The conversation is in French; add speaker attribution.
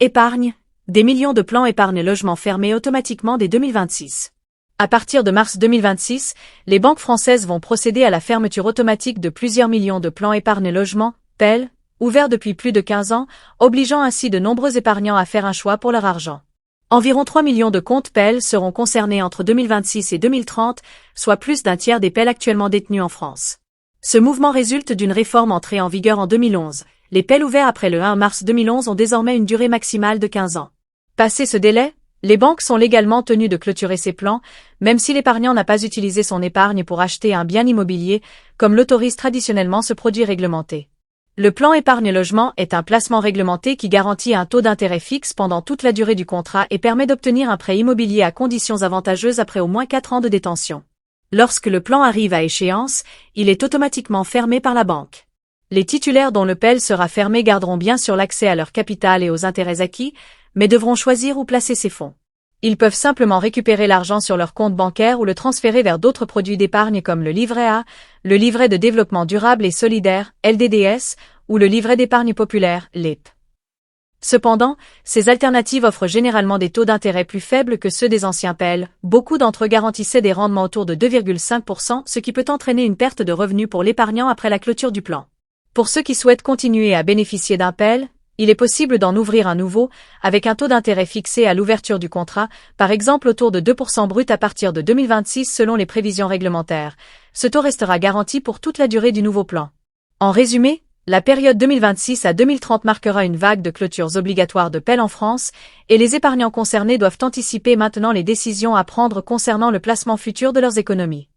Speaker 1: Épargne, des millions de plans épargne logement fermés automatiquement dès 2026. À partir de mars 2026, les banques françaises vont procéder à la fermeture automatique de plusieurs millions de plans épargne logement, PEL, ouverts depuis plus de 15 ans, obligeant ainsi de nombreux épargnants à faire un choix pour leur argent. Environ 3 millions de comptes PEL seront concernés entre 2026 et 2030, soit plus d'un tiers des PEL actuellement détenus en France. Ce mouvement résulte d'une réforme entrée en vigueur en 2011. Les PEL ouverts après le 1 mars 2011 ont désormais une durée maximale de 15 ans. Passé ce délai, les banques sont légalement tenues de clôturer ces plans, même si l'épargnant n'a pas utilisé son épargne pour acheter un bien immobilier, comme l'autorise traditionnellement ce produit réglementé. Le plan épargne logement est un placement réglementé qui garantit un taux d'intérêt fixe pendant toute la durée du contrat et permet d'obtenir un prêt immobilier à conditions avantageuses après au moins 4 ans de détention. Lorsque le plan arrive à échéance, il est automatiquement fermé par la banque. Les titulaires dont le PEL sera fermé garderont bien sûr l'accès à leur capital et aux intérêts acquis, mais devront choisir où placer ces fonds. Ils peuvent simplement récupérer l'argent sur leur compte bancaire ou le transférer vers d'autres produits d'épargne comme le livret A, le livret de développement durable et solidaire, LDDS, ou le livret d'épargne populaire, LEP. Cependant, ces alternatives offrent généralement des taux d'intérêt plus faibles que ceux des anciens PEL. Beaucoup d'entre eux garantissaient des rendements autour de 2,5%, ce qui peut entraîner une perte de revenus pour l'épargnant après la clôture du plan. Pour ceux qui souhaitent continuer à bénéficier d'un PEL, il est possible d'en ouvrir un nouveau, avec un taux d'intérêt fixé à l'ouverture du contrat, par exemple autour de 2% brut à partir de 2026 selon les prévisions réglementaires. Ce taux restera garanti pour toute la durée du nouveau plan. En résumé, la période 2026 à 2030 marquera une vague de clôtures obligatoires de PEL en France, et les épargnants concernés doivent anticiper maintenant les décisions à prendre concernant le placement futur de leurs économies.